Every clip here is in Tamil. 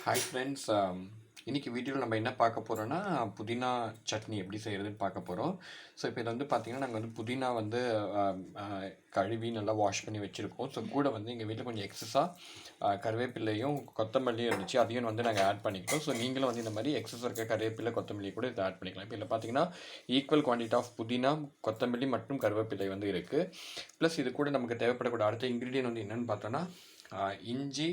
Hi friends. இன்னைக்கு வீடியோவில் நம்ம என்ன பார்க்க போகிறோன்னா புதினா சட்னி எப்படி செய்கிறதுன்னு பார்க்க போகிறோம். ஸோ இப்போ இதில் வந்து பார்த்திங்கன்னா நாங்கள் வந்து புதினா வந்து கழுவி நல்லா வாஷ் பண்ணி வச்சுருக்கோம். ஸோ கூட வந்து எங்கள் வீட்டில் கொஞ்சம் எக்ஸஸாக கருவேப்பிலையும் கொத்தமல்லியும் இருந்துச்சு, அதையும் வந்து நாங்கள் ஆட் பண்ணிக்கிட்டோம். ஸோ நீங்களும் வந்து இந்த மாதிரி எக்ஸஸ் இருக்க கருவேப்பிலை கொத்தமல்லி கூட இதை ஆட் பண்ணிக்கலாம். இப்போ இதில் பார்த்தீங்கன்னா ஈக்குவல் குவான்டிட்டி ஆஃப் புதினா, கொத்தமல்லி மற்றும் கருவேப்பிலை வந்து இருக்குது. ப்ளஸ் இது கூட நமக்கு தேவைப்படக்கூடிய அடுத்த இன்க்ரீடியன்ட் வந்து என்னென்னு பார்த்தோன்னா இஞ்சி,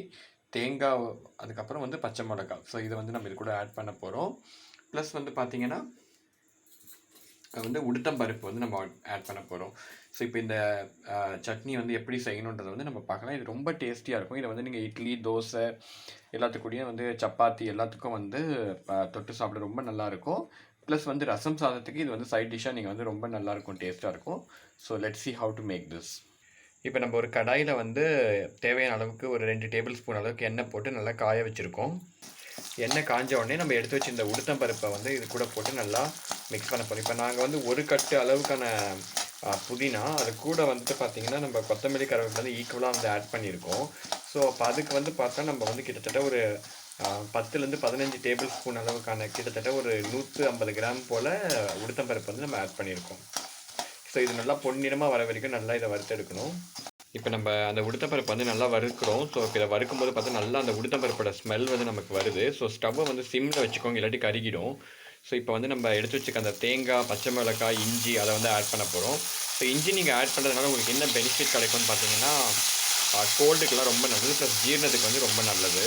தேங்காய், அதுக்கப்புறம் வந்து பச்சை மிளகாய். ஸோ இதை வந்து நம்ம இது கூட ஆட் பண்ண போகிறோம். ப்ளஸ் வந்து பார்த்திங்கன்னா வந்து உளுத்தம்பருப்பு வந்து நம்ம ஆட் பண்ண போகிறோம். ஸோ இப்போ இந்த சட்னி வந்து எப்படி செய்யணுன்றதை வந்து நம்ம பார்க்கலாம். இது ரொம்ப டேஸ்டியாக இருக்கும். இதை வந்து நீங்கள் இட்லி, தோசை எல்லாத்துக்கூடயும் வந்து சப்பாத்தி எல்லாத்துக்கும் வந்து தொட்டு சாப்பிட ரொம்ப நல்லாயிருக்கும். ப்ளஸ் வந்து ரசம் சாதத்துக்கு இது வந்து சைட் டிஷ்ஷாக நீங்கள் வந்து ரொம்ப நல்லாயிருக்கும், டேஸ்ட்டாக இருக்கும். So let's see how to make this. இப்போ நம்ம ஒரு கடாயில் வந்து தேவையான அளவுக்கு ஒரு 2 டேபிள் ஸ்பூன் அளவுக்கு எண்ணெய் போட்டு நல்லா காய வச்சுருக்கோம். எண்ணெய் காஞ்ச உடனே நம்ம எடுத்து வச்சு இந்த உளுத்தம்பருப்பை வந்து இது கூட போட்டு நல்லா மிக்ஸ் பண்ண போகிறோம். இப்போ நாங்கள் வந்து ஒரு கட்டு அளவுக்கான புதினா, அது கூட வந்துட்டு பார்த்திங்கன்னா நம்ம கொத்தமல்லி கருவேப்பிலை வந்து ஈக்குவலாக வந்து ஆட் பண்ணியிருக்கோம். ஸோ அப்போ அதுக்கு வந்து பார்த்தா நம்ம வந்து கிட்டத்தட்ட ஒரு 10லேருந்து 15 டேபிள் ஸ்பூன் அளவுக்கான கிட்டத்தட்ட ஒரு 150 கிராம் போல் உளுத்தம்பருப்பு வந்து நம்ம ஆட் பண்ணியிருக்கோம். ஸோ இது நல்லா பொன்னிறமாக வர வரைக்கும் நல்லா இதை வறுத்தெடுக்கணும். இப்போ நம்ம அந்த உளுத்தம்பருப்பு வந்து நல்லா வறுக்கிறோம். ஸோ இப்போ இதை வறுக்கும்போது பார்த்தா நல்லா அந்த உளுத்தம்பருப்போட ஸ்மெல் வந்து நமக்கு வருது. ஸோ ஸ்டவ்வை வந்து சிம்மில் வச்சுக்கோங்க, இல்லாட்டி கருகிடும். ஸோ இப்போ வந்து நம்ம எடுத்து வச்சுக்க அந்த தேங்காய், பச்சை மிளகாய், இஞ்சி அதை வந்து ஆட் பண்ண போகிறோம். ஸோ இஞ்சி நீங்கள் ஆட் பண்ணுறதுனால உங்களுக்கு என்ன பெனிஃபிட் கிடைக்கும்னு பார்த்தீங்கன்னா கோல்டுக்கெல்லாம் ரொம்ப நல்லது, ப்ளஸ் ஜீரணத்துக்கு வந்து ரொம்ப நல்லது.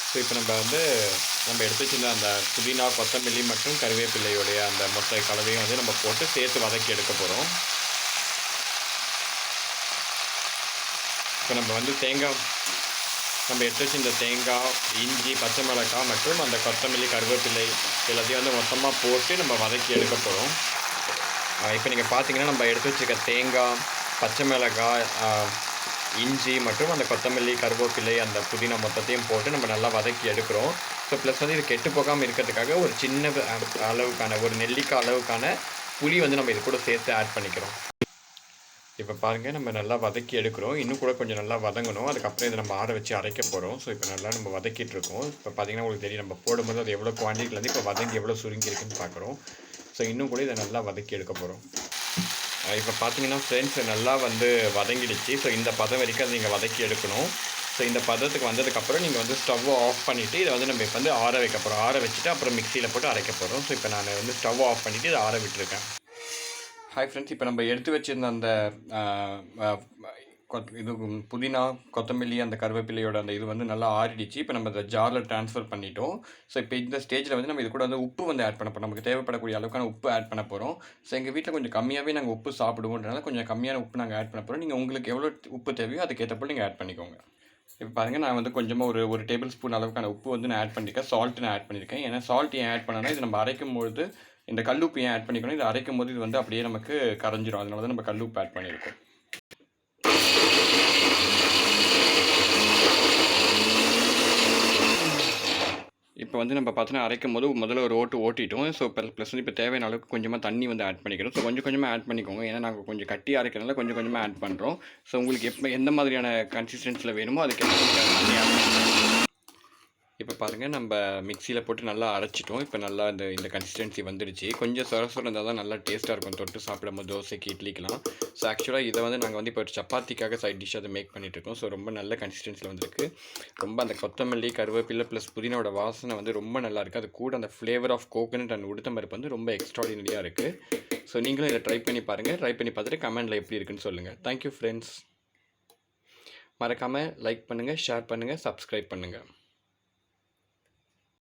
ஸோ இப்போ நம்ம எடுத்து வச்சுருந்த அந்த புதினா, கொத்தமல்லி மற்றும் கருவேப்பிலையோடைய அந்த மொத்த கலவையும் வந்து நம்ம போட்டு சேர்த்து வதக்கி எடுக்க போகிறோம். இப்போ நம்ம வந்து நம்ம எடுத்து வச்சுருந்த தேங்காய், இஞ்சி, பச்சை மிளகாய் மற்றும் அந்த கொத்தமல்லி, கருவேப்பிலை எல்லாத்தையும் வந்து மொத்தமாக போட்டு நம்ம வதக்கி எடுக்க போகிறோம். இப்போ நீங்கள் பார்த்தீங்கன்னா நம்ம எடுத்து வச்சுருக்க தேங்காய், பச்சை மிளகாய், இஞ்சி மற்றும் அந்த கொத்தமல்லி, கருவேப்பிலை, அந்த புதினா மொத்தத்தையும் போட்டு நம்ம நல்லா வதக்கி எடுக்கிறோம். ஸோ ப்ளஸ் வந்து இது கெட்டு போகாமல் இருக்கிறதுக்காக ஒரு சின்ன அளவுக்கான ஒரு நெல்லிக்காய் அளவுக்கான புளி வந்து நம்ம இது கூட சேர்த்து ஆட் பண்ணிக்கிறோம். இப்போ பாருங்கள், நம்ம நல்லா வதக்கி எடுக்கிறோம். இன்னும் கூட கொஞ்சம் நல்லா வதங்கணும். அதுக்கப்புறம் இதை நம்ம ஆற வச்சு அரைக்க போகிறோம். ஸோ இப்போ நல்லா நம்ம வதக்கிட்டு இருக்கோம். இப்போ பார்த்திங்கன்னா உங்களுக்கு தெரியும், நம்ம போடும்போது அது எவ்வளோ குவான்டிட்டிலேருந்து இப்போ வதங்கி எவ்வளோ சுருங்கி இருக்குன்னு பார்க்குறோம். ஸோ இன்னும் கூட இதை நல்லா வதக்கி எடுக்க போகிறோம். இப்போ பார்த்தீங்கன்னா ஃப்ரெண்ட்ஸ் நல்லா வந்து வதங்கிடுச்சு. ஸோ இந்த பதம் வரைக்கும் அதை நீங்கள் வதக்கி எடுக்கணும். ஸோ இந்த பதத்துக்கு வந்ததுக்கப்புறம் நீங்கள் வந்து ஸ்டவ்வை ஆஃப் பண்ணிவிட்டு இதை வந்து நம்ம இப்போ வந்து ஆற வைக்க போகிறோம். ஆற வச்சுட்டு அப்புறம் மிக்சியில் போட்டு அரைக்க போகிறோம். ஸோ இப்போ நான் வந்து ஸ்டவ் ஆஃப் பண்ணிவிட்டு இதை ஆற விட்டுருக்கேன். ஹாய் ஃப்ரெண்ட்ஸ், இப்போ நம்ம எடுத்து வச்சுருந்த அந்த இது புதினா, கொத்தமல்லி, அந்த கருவேப்பிலையோட அந்த இது வந்து நல்லா ஆறிடுச்சு. இப்போ நம்ம அந்த ஜாரில் ட்ரான்ஸ்ஃபர் பண்ணிட்டோம். ஸோ இப்போ இந்த ஸ்டேஜில் வந்து நம்ம இது கூட வந்து உப்பு வந்து ஆட் பண்ண போகிறோம். நமக்கு தேவைப்படக்கூடிய அளவுக்கான உப்பு ஆட் பண்ண போகிறோம். ஸோ எங்கள் வீட்டில் கொஞ்சம் கம்மியாகவே நாங்கள் உப்பு சாப்பிடுவோன்றனால கொஞ்சம் கம்மியான உப்பு நாங்கள் ஆட் பண்ண போகிறோம். நீங்கள் உங்களுக்கு எவ்வளோ உப்பு தேவையோ அதுக்கேற்ற போல் நீங்கள் ஆட் பண்ணிக்கோங்க. இப்போ பாருங்கள், நான் வந்து கொஞ்சமாக ஒரு டேபிள் ஸ்பூன் அளவுக்கான உப்பு வந்து நான் ஆட் பண்ணியிருக்கேன். சால்ட்டு நான் ஆட் பண்ணியிருக்கேன். ஏன்னா சால்ட் ஏன் ஆட் பண்ணனா, இது நம்ம அரைக்கும்போது இந்த கல்லுப்பு ஏன் ஆட் பண்ணிக்கணும், இது அரைக்கும் போது இது வந்து அப்படியே நமக்கு கரைஞ்சிரும். அதனால தான் நம்ம கல்லுப்பு ஆட் பண்ணியிருக்கோம். இப்போ வந்து நம்ம பார்த்தோன்னா அரைக்கும் போது முதல்ல ஒரு ஓட்டிட்டோம். ஸோ ப்ளஸ் வந்து இப்போ தேவையான அளவுக்கு கொஞ்சமாக தண்ணி வந்து ஆட் பண்ணிக்கிறோம். ஸோ கொஞ்சம் கொஞ்சமாக ஆட் பண்ணிக்கோங்க. ஏன்னா நாங்கள் கொஞ்சம் கட்டி அரைக்கிறதுனால கொஞ்சம் கொஞ்சமாக ஆட் பண்ணுறோம். ஸோ உங்களுக்கு எந்த மாதிரியான கன்சிஸ்டன்சியில் வேணுமோ அதுக்கு தண்ணி ஆட் பண்ணிக்கிறோம். இப்போ பாருங்கள், நம்ம மிக்சியில் போட்டு நல்லா அரைச்சிட்டோம். இப்போ நல்லா இந்த கன்சிஸ்டன்சி வந்துடுச்சு. கொஞ்சம் சொர இருந்தால் தான் நல்லா டேஸ்ட்டாக இருக்கும் தொட்டு சாப்பிடும்போது தோசைக்கு, இட்லிக்கெலாம். ஸோ ஆக்சுவலாக இதை வந்து நாங்கள் வந்து இப்போ சப்பாத்திக்காக சைட் டிஷ் அதை மேக் பண்ணிகிட்ருக்கோம். ஸோ ரொம்ப நல்ல கன்சிஸ்டன்சியில் வந்துருக்கு. ரொம்ப அந்த கொத்தமல்லி, கருவேப்பிலை ப்ளஸ் புதினாவோட வாசனை வந்து ரொம்ப நல்லாயிருக்கு. அது கூட அந்த ஃப்ளேவர் ஆஃப் கோகனட் அண்ட் உளுத்தம்பருப்பு வந்து ரொம்ப எக்ஸ்ட்ராடினரியாக இருக்குது. ஸோ நீங்களும் இதை ட்ரை பண்ணி பாருங்கள். ட்ரை பண்ணி பார்த்துட்டு கமெண்டில் எப்படி இருக்குன்னு சொல்லுங்கள். Thank you friends. மறக்காமல் லைக் பண்ணுங்கள், ஷேர் பண்ணுங்கள், சப்ஸ்கிரைப் பண்ணுங்கள்.